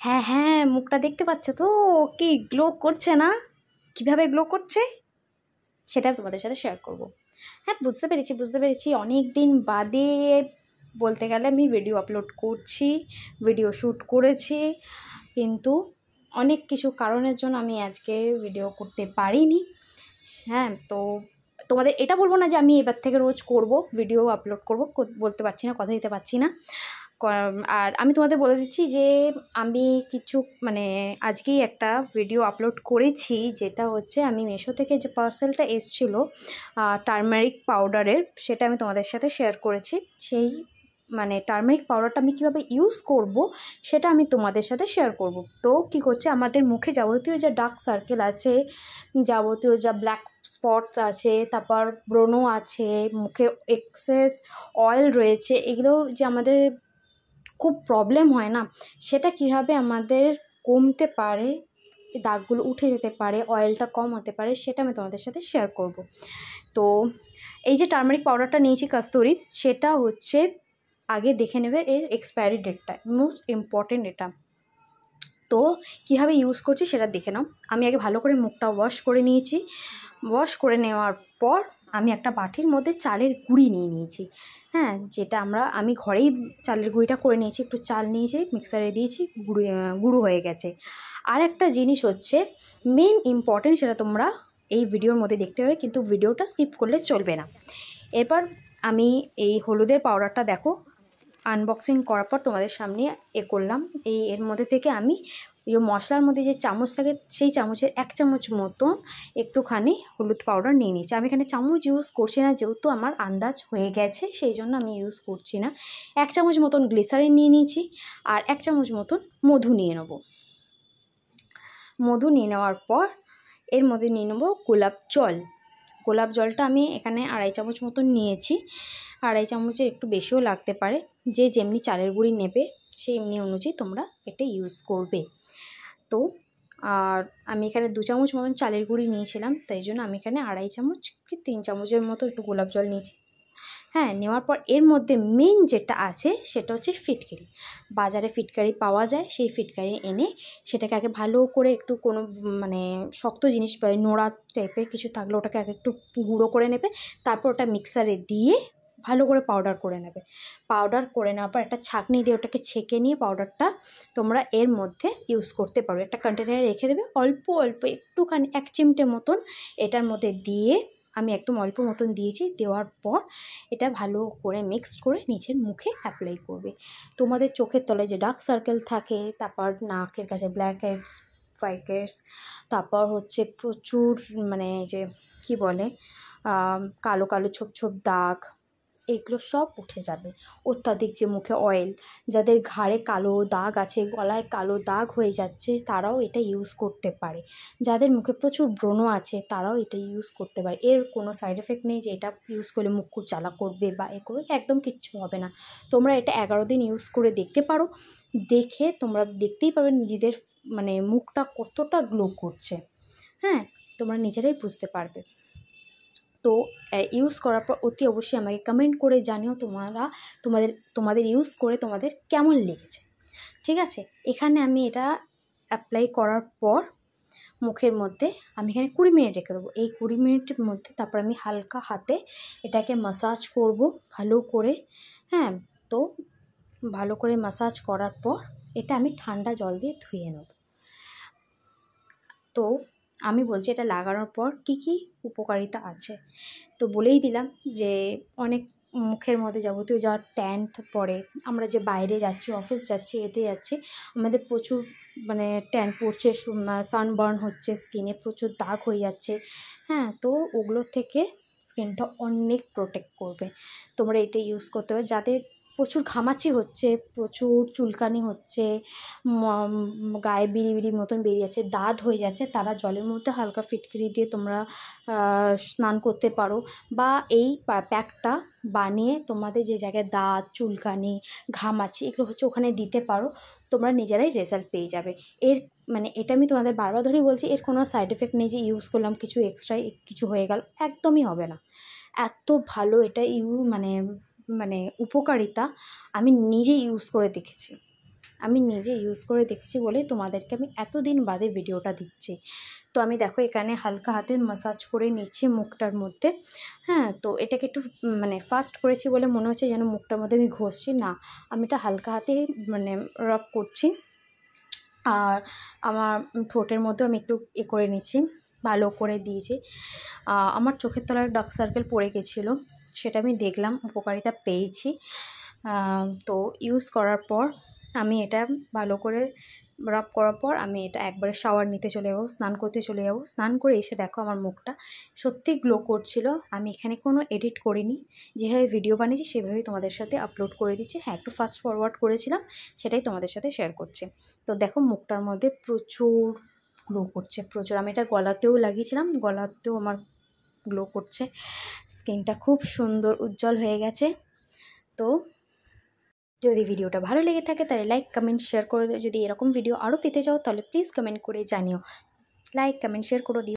হ্যাঁ হ্যাঁ, মুখটা দেখতে পাচ্ছ তো? কি গ্লো করছে না? কিভাবে গ্লো করছে সেটা তোমাদের সাথে শেয়ার করব। হ্যাঁ, বুঝতে পেরেছি অনেক দিন বাদে বলতে গেলে আমি ভিডিও আপলোড করছি, ভিডিও শ্যুট করেছি, কিন্তু অনেক কিছু কারণের জন্য আমি আজকে ভিডিও করতে পারিনি। হ্যাঁ, তো তোমাদের এটা বলবো না যে আমি এবার থেকে রোজ করব, ভিডিও আপলোড করব, বলতে পারছি না, কথা দিতে পারছি না। আর আমি তোমাদের বলে দিচ্ছি যে আমি কিছু মানে আজকেই একটা ভিডিও আপলোড করেছি, যেটা হচ্ছে আমি মিশো থেকে যে পার্সেলটা এসেছিলো টারমারিক পাউডারের, সেটা আমি তোমাদের সাথে শেয়ার করেছি। সেই মানে টারমারিক পাউডারটা আমি কীভাবে ইউজ করব সেটা আমি তোমাদের সাথে শেয়ার করব। তো কী করছে, আমাদের মুখে যাবতীয় যা ডার্ক সার্কেল আছে, যাবতীয় যা ব্ল্যাক স্পটস আছে, তারপর ব্রণ আছে, মুখে এক্সেস অয়েল রয়েছে, এগুলো যে আমাদের খুব প্রবলেম হয় না, সেটা কীভাবে আমাদের কমতে পারে, দাগগুলো উঠে যেতে পারে, অয়েলটা কম হতে পারে, সেটা আমি তোমাদের সাথে শেয়ার করব। তো এই যে টারমারিক পাউডারটা নিয়েছি কস্তুরি, সেটা হচ্ছে আগে দেখে নেবে এর এক্সপায়ারি ডেটটা, মোস্ট ইম্পর্টেন্ট এটা। তো কীভাবে ইউজ করছি সেটা দেখে নাও। আমি আগে ভালো করে মুখটা ওয়াশ করে নিয়েছি। ওয়াশ করে নেওয়ার পর আমি একটা বাটির মধ্যে চালের গুঁড়ি নিয়ে নিয়েছি। হ্যাঁ, যেটা আমি ঘরেই চালের গুঁড়িটা করে নিয়েছি, একটু চাল নিয়েছি, মিক্সারে দিয়েছি, গুঁড়ো হয়ে গেছে। আর একটা জিনিস হচ্ছে মেন ইম্পর্টেন্ট, সেটা তোমরা এই ভিডিওর মধ্যে দেখতে হবে, কিন্তু ভিডিওটা স্কিপ করলে চলবে না। এরপর আমি এই হলুদের পাউডারটা দেখো আনবক্সিং করার পর তোমাদের সামনে করলাম। এর মধ্যে থেকে আমি এই মশলার মধ্যে যে চামচ থাকে, সেই চামচের 1 চামচ মতন একটুখানি হলুদ পাউডার নিয়ে নিয়েছি। আমি এখানে চামচ ইউজ করছি না, যেহেতু আমার আন্দাজ হয়ে গেছে সেই জন্য আমি ইউজ করছি না। 1 চামচ মতন গ্লিসারিন নিয়ে নিয়েছি, আর 1 চামচ মতন মধু নিয়ে নেব। মধু নিয়ে নেওয়ার পর এর মধ্যে নিয়ে নেব গোলাপ জল। গোলাপ জলটা আমি এখানে 2.5 চামচ মতন নিয়েছি। 2.5 চামচের একটু বেশিও লাগতে পারে, যে যেমনি চালের গুঁড়ি নেবে সেই এমনি অনুযায়ী তোমরা এটা ইউজ করবে। তো আর আমি এখানে 2 চামচ মতন চালের গুঁড়ি নিয়েছিলাম, তাই জন্য আমি এখানে 2.5 চামচ কি 3 চামচের মতো একটু গোলাপ জল নিয়েছি। হ্যাঁ, নেওয়ার পর এর মধ্যে মেন যেটা আছে সেটা হচ্ছে ফিটকারি। বাজারে ফিটকারি পাওয়া যায়, সেই ফিটকারি এনে সেটাকে আগে ভালো করে একটু কোনো মানে শক্ত জিনিস বা নোড়া টাইপের কিছু থাকলে ওটাকে আগে একটু গুঁড়ো করে নেবে, তারপর ওটা মিক্সারে দিয়ে ভালো করে পাউডার করে নেবে। পাউডার করে নেওয়ার পর একটা ছাঁকনি দিয়ে ওটাকে ছেঁকে নিয়ে পাউডারটা তোমরা এর মধ্যে ইউজ করতে পারো। একটা কন্টেনারে রেখে দেবে, অল্প অল্প একটুখানি 1 চিমটে মতন এটার মধ্যে দিয়ে, আমি একদম অল্প মতন দিয়েছি। দেওয়ার পর এটা ভালো করে মিক্সড করে নিজের মুখে অ্যাপ্লাই করবে। তোমাদের চোখের তলায় যে ডার্ক সার্কেল থাকে, তারপর নাকের কাছে ব্ল্যাক হেডস, হোয়াইট হেডস, তারপর হচ্ছে প্রচুর মানে যে কি বলে কালো কালো ছোপ ছোপ দাগ, এগুলো সব উঠে যাবে। অত্যাধিক যে মুখে অয়েল, যাদের ঘাড়ে কালো দাগ আছে, গলায় কালো দাগ হয়ে যাচ্ছে, তারাও এটা ইউজ করতে পারে। যাদের মুখে প্রচুর ব্রণ আছে তারাও এটা ইউজ করতে পারে। এর কোনো সাইড এফেক্ট নেই যে এটা ইউজ করলে মুখ খুব জ্বালা করবে বা এ করবে, একদম কিচ্ছু হবে না। তোমরা এটা 11 দিন ইউজ করে দেখতে পারো, দেখে তোমরা দেখতেই পাবে নিজেদের মানে মুখটা কতটা গ্লো করছে। হ্যাঁ, তোমরা নিজেরাই বুঝতে পারবে। তো ইউজ করার পর অতি অবশ্যই আমাকে কমেন্ট করে জানিও তোমাদের ইউজ করে তোমাদের কেমন লেগেছে। ঠিক আছে, এখানে আমি এটা অ্যাপ্লাই করার পর মুখের মধ্যে আমি এখানে 20 মিনিট রেখে দেবো। এই 20 মিনিটের মধ্যে তারপর আমি হালকা হাতে এটাকে ম্যাসাজ করব ভালো করে। হ্যাঁ, তো ভালো করে ম্যাসাজ করার পর এটা আমি ঠান্ডা জল দিয়ে ধুয়ে নেব। তো আমি বলছি এটা লাগানোর পর কি কি উপকারিতা আছে, তো বলেই দিলাম যে অনেক মুখের মধ্যে যাবতীয় যা ট্যান পড়ে, আমরা যে বাইরে যাচ্ছি, অফিস যাচ্ছি, এতে যাচ্ছি, আমাদের প্রচুর মানে ট্যান পড়ছে, সানবার্ন হচ্ছে, স্কিনে প্রচুর দাগ হয়ে যাচ্ছে। হ্যাঁ, তো ওগুলোর থেকে স্কিনটা অনেক প্রোটেক্ট করবে। তোমরা এটা ইউজ করতে হবে। যাদের প্রচুর ঘামাচি হচ্ছে, প্রচুর চুলকানি হচ্ছে, গায়ে বিড়ি বিড়ি মতন বেরিয়ে যাচ্ছে, দাঁত হয়ে যাচ্ছে, তারা জলের মধ্যে হালকা ফিটকিরি দিয়ে তোমরা স্নান করতে পারো, বা এই প্যাকটা বানিয়ে তোমাদের যে জায়গায় দাঁত, চুলকানি, ঘামাচি এগুলো হচ্ছে ওখানে দিতে পারো। তোমরা নিজেরাই রেজাল্ট পেয়ে যাবে। এর মানে এটা আমি তোমাদের বারবার ধরেই বলছি, এর কোনো সাইড এফেক্ট নেই যে ইউজ করলাম কিছু এক্সট্রা কিছু হয়ে গেল, একদমই হবে না। এত ভালো এটা মানে উপকারিতা আমি নিজে ইউজ করে দেখেছি। আমি নিজে ইউজ করে দেখেছি বলে তোমাদেরকে আমি এতদিন বাদে ভিডিওটা দিচ্ছি। তো আমি দেখো এখানে হালকা হাতে ম্যাসাজ করে নিচ্ছি মুখটার মধ্যে। হ্যাঁ, তো এটাকে একটু মানে ফাস্ট করেছি বলে মনে হচ্ছে যেন মুখটার মধ্যে আমি ঘষছি, না আমি এটা হালকা হাতে মানে রাব করছি। আর আমার ঠোঁটের মধ্যেও আমি একটু করে নিচ্ছি, ভালো করে দিয়েছি। আমার চোখের তলার ডার্ক সার্কেল পড়ে গেছিলো, সেটা আমি দেখলাম, উপকারিতা পেয়েছি। তো ইউজ করার পর আমি এটা ভালো করে রাব করার পর আমি এটা একবারে শাওয়ার নিতে চলে যাবো, স্নান করতে চলে যাবো। স্নান করে এসে দেখো আমার মুখটা সত্যি গ্লো করছিল। আমি এখানে কোনো এডিট করিনি, যেভাবে ভিডিও বানিয়েছি সেভাবেই তোমাদের সাথে আপলোড করে দিচ্ছি। হ্যাঁ, একটু ফাস্ট ফরওয়ার্ড করেছিলাম, সেটাই তোমাদের সাথে শেয়ার করছি। তো দেখো মুখটার মধ্যে প্রচুর গ্লো করছে, প্রচুর। আমি এটা গলাতেও লাগিয়েছিলাম, গলাতেও আমার গ্লো করছে, স্কিনটা খুব সুন্দর উজ্জ্বল হয়ে গেছে। তো যদি ভিডিওটা ভালো লেগে থাকে তাহলে লাইক কমেন্ট শেয়ার করে দিও। যদি এরকম ভিডিও আরও পেতে চাও তাহলে প্লিজ কমেন্ট করে জানিও, লাইক কমেন্ট শেয়ার করে দিও।